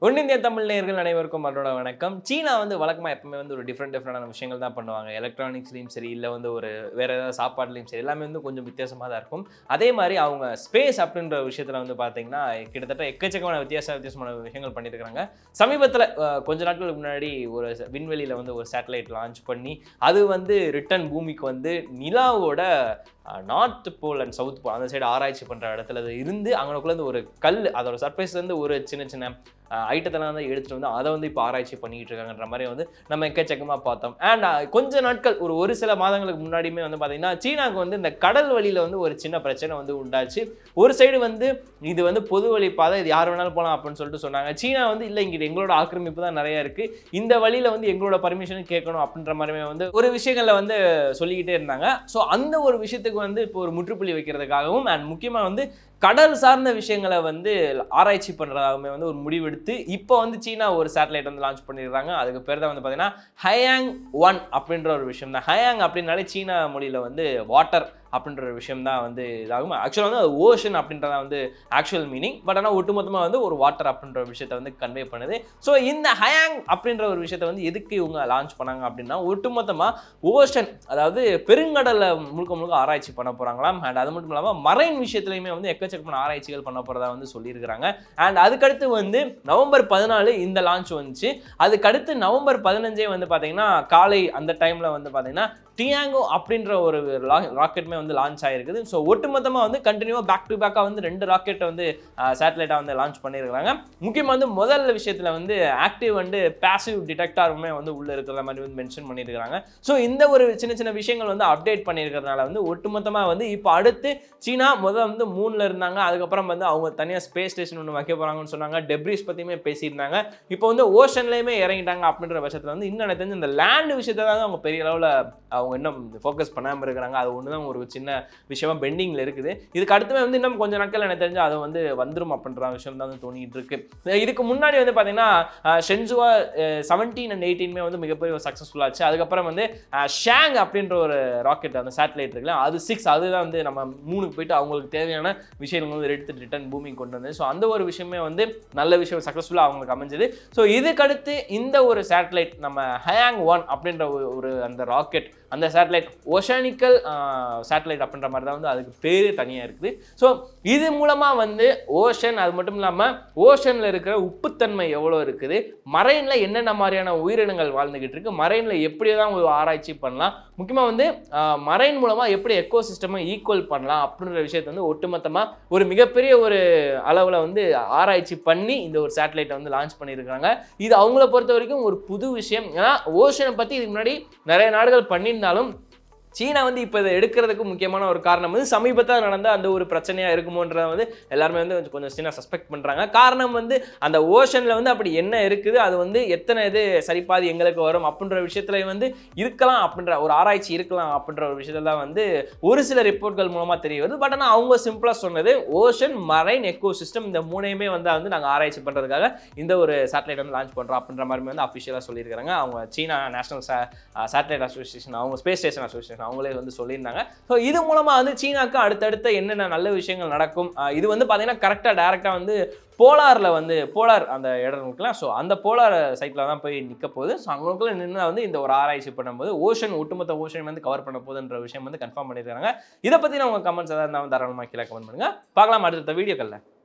ஒன்னிந்திய தமிழ் நேயர்கள் அனைவருக்கும் மறுபடியும் வணக்கம். சீனா வந்து வழக்கமா எப்பவுமே வந்து ஒரு டிஃப்ரெண்டான விஷயங்கள் தான் பண்ணுவாங்க. எலக்ட்ரானிக்ஸ்லயும் சரி, இல்ல வந்து ஒரு வேற ஏதாவது சாப்பாடுலயும் சரி, எல்லாமே வந்து கொஞ்சம் வித்தியாசமா தான் இருக்கும். அதே மாரி அவங்க ஸ்பேஸ் அப்படின்ற விஷயத்துல வந்து பார்த்தீங்கன்னா, கிட்டத்தட்ட எக்கச்சக்கமான வித்தியாசமான விஷயங்கள் பண்ணியிருக்காங்க. சமீபத்தில கொஞ்ச நாட்களுக்கு முன்னாடி ஒரு விண்வெளியில வந்து ஒரு சேட்டலைட் லான்ச் பண்ணி, அது வந்து ரிட்டர்ன் பூமிக்கு வந்து நிலாவோட north pole and south pole அந்த சைடு ஆராய்ச்சி பண்ற இடத்துல அது இருந்து அங்கனக்குள்ள ஒரு கல் அதோட சர்ஃபேஸ்ல இருந்து ஒரு சின்ன சின்ன ஐட்டத்தெல்லாம் வந்து எடுத்துட்டு வந்து அதை வந்து இப்போ ஆராய்ச்சி பண்ணிட்டு இருக்காங்கன்ற மாதிரி வந்து நம்ம எக்கச்சக்கமாக பார்த்தோம். அண்ட் கொஞ்ச நாட்கள் ஒரு சில மாதங்களுக்கு முன்னாடியுமே வந்து பார்த்தீங்கன்னா சீனாவுக்கு வந்து இந்த கடல் வழியில் வந்து ஒரு சின்ன பிரச்சனை வந்து உண்டாச்சு. ஒரு சைடு வந்து இது வந்து பொது வழி பாதை, இது யார் வேணாலும் போகலாம் அப்படின்னு சொல்லிட்டு சொன்னாங்க. சீனா வந்து இல்லை, இங்கிட்ட எங்களோட ஆக்கிரமிப்பு தான் நிறைய இருக்கு, இந்த வழியில வந்து எங்களோட பர்மிஷனும் கேட்கணும் அப்படின்ற மாதிரி வந்து ஒரு விஷயங்கள்ல வந்து சொல்லிக்கிட்டே இருந்தாங்க. ஸோ அந்த ஒரு விஷயத்துக்கு வந்து இப்போ ஒரு முற்றுப்புள்ளி வைக்கிறதுக்காகவும் அண்ட் முக்கியமாக வந்து கடல் சார்ந்த விஷயங்களை வந்து ஆராய்ச்சி பண்றதாகவே வந்து ஒரு முடிவெடுத்து இப்போ வந்து சீனா ஒரு சேட்டலைட் வந்து லான்ச் பண்ணிடுறாங்க. அதுக்கு பேர் தான் வந்து பார்த்தீங்கன்னா ஹயாங் 1 அப்படின்ற ஒரு விஷயம் தான். ஹயாங் அப்படின்னாலே சீனா மொழியில வந்து வாட்டர் அப்படின்ற ஒரு விஷயம் தான் வந்து இதாகும். ஆக்சுவலாக வந்து அது ஓஷன் அப்படின்றதான் வந்து ஆக்சுவல் மீனிங். பட் ஆனால் ஒட்டுமொத்தமாக வந்து ஒரு வாட்டர் அப்படின்ற ஒரு விஷயத்தை வந்து கன்வே பண்ணுது. ஸோ இந்த ஹயாங் அப்படின்ற ஒரு விஷயத்தை வந்து எதுக்கு இவங்க லான்ச் பண்ணாங்க அப்படின்னா, ஒட்டுமொத்தமாக ஓஷன், அதாவது பெருங்கடலை முழுக்க ஆராய்ச்சி பண்ண போகிறாங்களாம். அண்ட் அது மட்டும் இல்லாமல் மரைன் விஷயத்துலையுமே வந்து எக்கச்சக்கமான ஆராய்ச்சிகள் பண்ண போகிறதா வந்து சொல்லியிருக்கிறாங்க. அண்ட் அதுக்கடுத்து வந்து நவம்பர் 14 இந்த லான்ச் வந்துச்சு. அதுக்கடுத்து நவம்பர் 15 வந்து பார்த்தீங்கன்னா காலை அந்த டைமில் வந்து பார்த்தீங்கன்னா டியாங்கோ அப்படின்ற ஒரு ராக்கெட்டுமே வந்து லான்ச் ஆகிருக்குது. ஸோ ஒட்டுமொத்தமாக வந்து கண்டினியூவாக பேக் டு பேக்காக வந்து 2 ராக்கெட்டை வந்து சேட்டலைட்டாக வந்து லான்ச் பண்ணியிருக்காங்க. முக்கியமாக வந்து முதல் விஷயத்தில் வந்து ஆக்டிவ் அண்டு பேசிவ் டிடெக்டாருமே வந்து உள்ளே இருக்கிற மாதிரி வந்து மென்ஷன் பண்ணியிருக்காங்க. ஸோ இந்த ஒரு சின்ன விஷயங்கள் வந்து அப்டேட் பண்ணியிருக்கிறதுனால வந்து ஒட்டுமொத்தமாக வந்து இப்போ அடுத்து சீனா வந்து மூணில் இருந்தாங்க. அதுக்கப்புறம் வந்து அவங்க தனியாக ஸ்பேஸ் ஸ்டேஷன் ஒன்று வைக்க போகிறாங்கன்னு சொன்னாங்க. டெப்ரிஸ் பற்றியுமே பேசியிருந்தாங்க. இப்போ வந்து ஓஷன்லேயுமே இறங்கிட்டாங்க அப்படின்ற பட்சத்தில் வந்து இன்னும் எனக்கு தெரிஞ்சு இந்த லேண்டு விஷயத்தை தான் அவங்க பெரிய அளவில் அவங்க இன்னும் ஃபோக்கஸ் பண்ணாமல் இருக்கிறாங்க. அது ஒன்று தான் ஒரு சின்ன விஷயமா பெண்டிங்கில் இருக்குது. இதுக்கு அடுத்துமே வந்து இன்னும் கொஞ்சம் நாட்கள் எனக்கு தெரிஞ்சு அது வந்து வந்துடும் அப்படின்ற விஷயம் தான் வந்து தோணிட்டு இருக்கு. இதுக்கு முன்னாடி வந்து பார்த்தீங்கன்னா ஷென்சுவா 17 and 18 வந்து மிகப்பெரிய ஒரு சக்ஸஸ்ஃபுல் ஆச்சு. அதுக்கப்புறம் வந்து ஷாங் அப்படின்ற ஒரு ராக்கெட் அந்த சேட்டலைட் இருக்குல்ல, அது 6, அதுதான் வந்து நம்ம 3க்கு போயிட்டு அவங்களுக்கு தேவையான விஷயங்கள் வந்து எடுத்து ரிட்டர்ன் பூமிக்கு கொண்டு வந்தது. ஸோ அந்த ஒரு விஷயமே வந்து நல்ல விஷயம் சக்ஸஸ்ஃபுல்லாக அவங்களுக்கு அமைஞ்சது. ஸோ இதுக்கடுத்து இந்த ஒரு சேட்டலைட் நம்ம ஹயாங் 1 அப்படின்ற ஒரு அந்த ராக்கெட், அந்த சேட்டலைட் ஓஷானிக்கல் சேட்டலைட் அப்படின்ற மாதிரி தான் வந்து அதுக்கு பேர் தனியாக இருக்குது. ஸோ இது மூலமாக வந்து ஓஷன், அது மட்டும் இல்லாமல் ஓஷனில் இருக்கிற உப்புத்தன்மை எவ்வளோ இருக்குது, மரைனில் என்னென்ன மாதிரியான உயிரினங்கள் வாழ்ந்துக்கிட்டு இருக்குது, மரைனில் எப்படி தான் ஒரு ஆராய்ச்சி பண்ணலாம், முக்கியமாக வந்து மரைன் மூலமாக எப்படி எக்கோசிஸ்டமை ஈக்குவல் பண்ணலாம் அப்படின்ற விஷயத்தை வந்து ஒட்டுமொத்தமாக ஒரு மிகப்பெரிய ஒரு அளவில் வந்து ஆராய்ச்சி பண்ணி இந்த ஒரு சேட்டலைட்டை வந்து லான்ச் பண்ணியிருக்காங்க. இது அவங்கள பொறுத்த வரைக்கும் ஒரு புது விஷயம். ஏன்னா ஓஷனை பற்றி இதுக்கு முன்னாடி நிறைய நாடுகள் பண்ணியிருந்தாலும் சீனா வந்து இப்போ இதை எடுக்கிறதுக்கு முக்கியமான ஒரு காரணம் வந்து சமீபத்தில் நடந்த அந்த ஒரு பிரச்சனையாக இருக்குமோன்றத வந்து எல்லாருமே வந்து கொஞ்சம் சீனா சஸ்பெக்ட் பண்ணுறாங்க. காரணம் வந்து அந்த ஓஷனில் வந்து அப்படி என்ன இருக்குது, அது வந்து எத்தனை இது சரிபாதி எங்களுக்கு வரும் அப்படின்ற விஷயத்துல வந்து இருக்கலாம், அப்படின்ற ஒரு ஆராய்ச்சி இருக்கலாம் அப்படின்ற ஒரு விஷயத்துல தான் வந்து ஒரு சில ரிப்போர்ட்கள் மூலமாக தெரிய வருது. பட் ஆனால் அவங்க சிம்பிளாக சொன்னது ஓஷன், மரைன், எக்கோ சிஸ்டம் இந்த மூணையுமே வந்து நாங்கள் ஆராய்ச்சி பண்ணுறதுக்காக இந்த ஒரு சேட்டலைட் வந்து லான்ச் பண்ணுறோம் அப்படின்ற மாதிரி வந்து அஃபிஷியலாக சொல்லியிருக்காங்க. அவங்க சீனா நேஷனல் சேட்டலைட் அசோசியேஷன், அவங்க ஸ்பேஸ் ஸ்டேஷன் அசோசியேஷன் அவங்களே வந்து சொல்லியிருந்தாங்க. ஸோ இது மூலமாக வந்து சீனாக்கு அடுத்தடுத்த என்னென்ன நல்ல விஷயங்கள் நடக்கும், இது வந்து பார்த்தீங்கன்னா கரெக்டாக டேரெக்டாக வந்து போலாரில் வந்து போலார் அந்த இடம் இருக்கலாம். ஸோ அந்த போலார் சைட்டில் தான் போய் நிற்க போகுது. ஸோ அவங்களுக்குள்ள நின்று வந்து இந்த ஒரு ஆராய்ச்சி பண்ணும்போது ஓஷன், ஒட்டுமொத்த ஓஷன் வந்து கவர் பண்ண போகுதுன்ற விஷயம் வந்து கன்ஃபார்ம் பண்ணியிருக்காங்க. இதை பற்றி நான் உங்கள் கமெண்ட்ஸ் ஏதாவது இருந்தால் தாராளமாக கீழே கமெண்ட் பண்ணுங்கள். பார்க்கலாம் அடுத்த வீடியோக்களில்.